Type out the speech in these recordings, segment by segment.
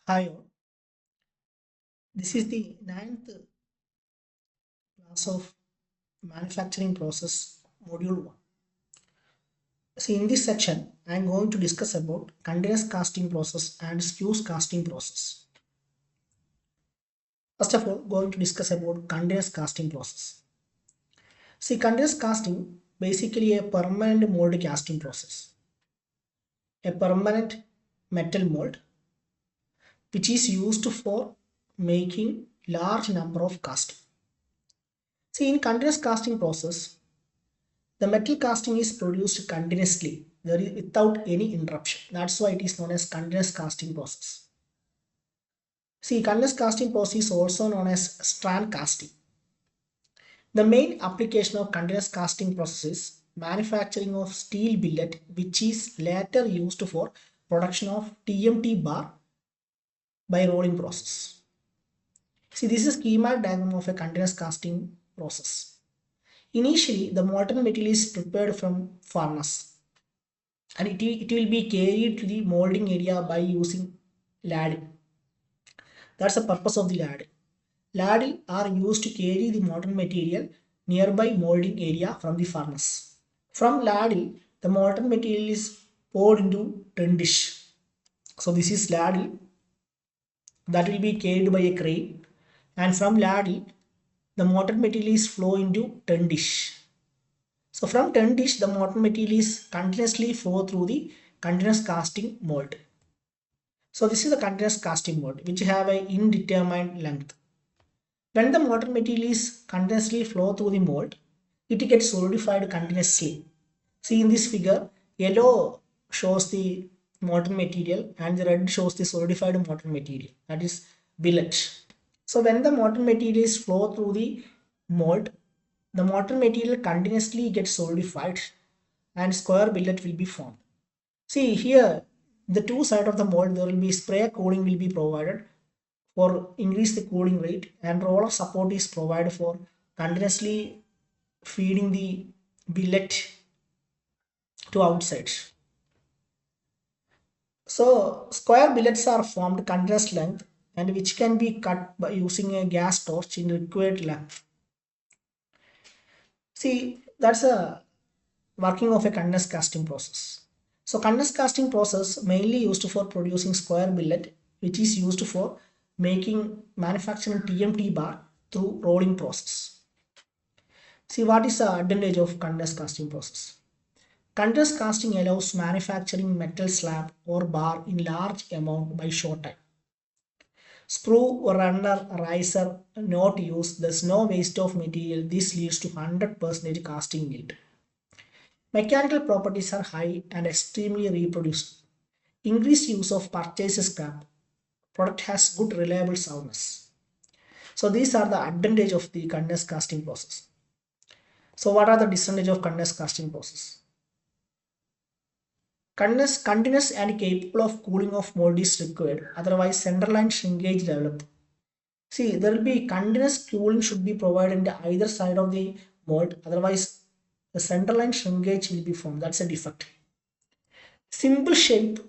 Hi, all. This is the ninth class of manufacturing process, module 1. See, in this section, I am going to discuss about continuous casting process and Squeez casting process. First of all, going to discuss about continuous casting process. See, continuous casting basically a permanent mold casting process, a permanent metal mold which is used for making large number of casting. See, in continuous casting process, the metal casting is produced continuously, there is without any interruption. That's why it is known as continuous casting process. See, continuous casting process is also known as strand casting. The main application of continuous casting process is manufacturing of steel billet, which is later used for production of TMT bar by rolling process. See, this is schematic diagram of a continuous casting process. Initially, the molten metal is prepared from furnace and it will be carried to the molding area by using ladle. That's the purpose of the ladle. Ladle are used to carry the molten material nearby molding area from the furnace. From ladle, the molten material is poured into tin dish. So this is ladle that will be carried by a crane, and from ladle, the molten material is flow into tin dish. So from tin dish, the molten material is continuously flow through the continuous casting mold. So this is the continuous casting mode which have a indeterminate length. When the molten material is continuously flow through the mold, it gets solidified continuously. See in this figure, yellow shows the molten material and the red shows the solidified molten material, that is billet. So when the molten material is flow through the mold, the molten material continuously gets solidified and square billet will be formed. See here, the two side of the mold there will be spray cooling will be provided for increase the cooling rate, and roller support is provided for continuously feeding the billet to outside. So square billets are formed continuous length and which can be cut by using a gas torch in required length. See, that's a working of a continuous casting process. So continuous casting process mainly used for producing square billet, which is used for making manufacturing TMT bar through rolling process. See, what is the advantage of continuous casting process? Continuous casting allows manufacturing metal slab or bar in large amount by short time. Sprue, runner, riser not used, there's no waste of material. This leads to 100% casting yield. Mechanical properties are high and extremely reproduced. Increased use of purchase scrap. Product has good reliable soundness. So these are the advantage of the continuous casting process. So what are the disadvantage of continuous casting process? Continuous and capable of cooling of mold is required. Otherwise, centerline shrinkage develop. See, there will be continuous cooling should be provided in either side of the mold. Otherwise, the centerline shrinkage will be formed. That's a defect. Simple shape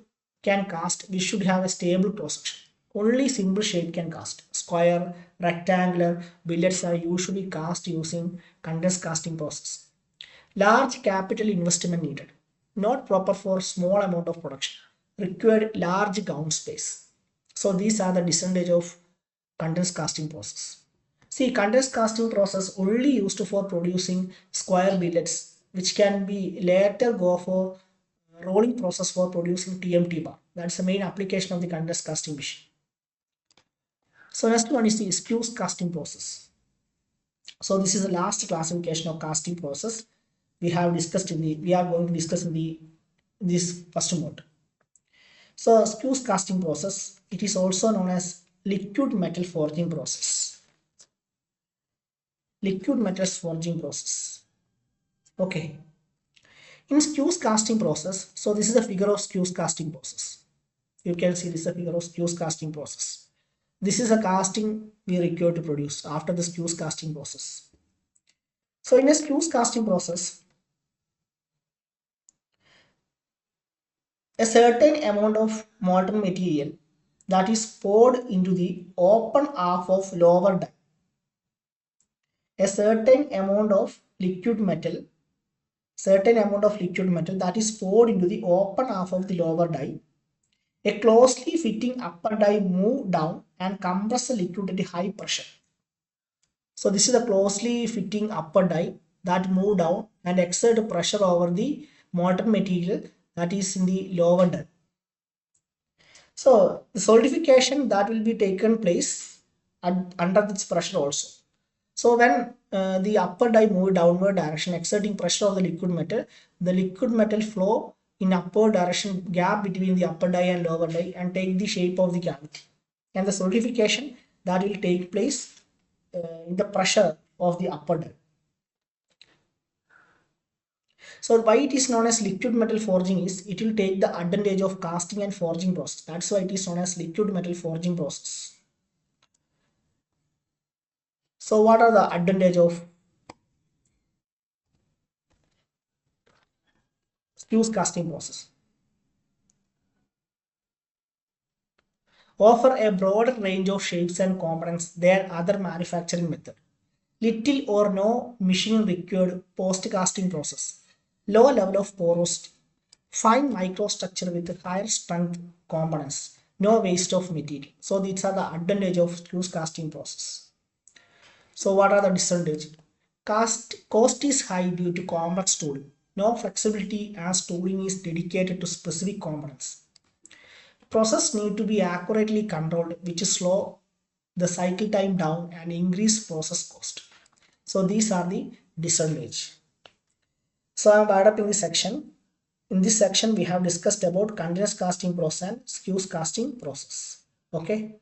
can cast. We should have a stable cross section. Only simple shape can cast. Square, rectangular billets are usually cast using continuous casting process. Large capital investment needed. Not proper for small amount of production. Required large gown space. So these are the disadvantage of continuous casting process. See, continuous casting process only used for producing square billets, which can be later go for rolling process for producing TMT bar. That's the main application of the continuous casting machine. So next one is the Squeez casting process. So this is the last classification of casting process we are going to discuss in the this first mode. So Squeez casting process, it is also known as liquid metal forging process. Liquid metals forging process. Okay. In Squeez casting process, so this is a figure of Squeez casting process. You can see this is a figure of Squeez casting process. This is a casting we require to produce after the Squeez casting process. So in a Squeez casting process, a certain amount of molten material that is poured into the open half of lower die. A certain amount of liquid metal that is poured into the open half of the lower die. A closely fitting upper die move down and compress the liquid at a high pressure. So this is the closely fitting upper die that move down and exert pressure over the molten material that is in the lower die. So the solidification that will be taken place under this pressure also. So when the upper die move downward direction exerting pressure of the liquid metal flow in upward direction gap between the upper die and lower die and take the shape of the cavity. And the solidification that will take place in the pressure of the upper die. So why it is known as liquid metal forging is it will take the advantage of casting and forging process. That's why it is known as liquid metal forging process. So what are the advantage of Squeez casting process? Offer a broader range of shapes and components than other manufacturing method. Little or no machining required post casting process. Low level of porosity. Fine microstructure with higher strength components. No waste of material. So these are the advantage of Squeez casting process. So what are the disadvantages? Cost is high due to complex tooling. No flexibility as tooling is dedicated to specific components. Process need to be accurately controlled, which slow the cycle time down and increase process cost. So these are the disadvantages. So I am wired up in this section. In this section, we have discussed about continuous casting process and Squeez casting process. Okay.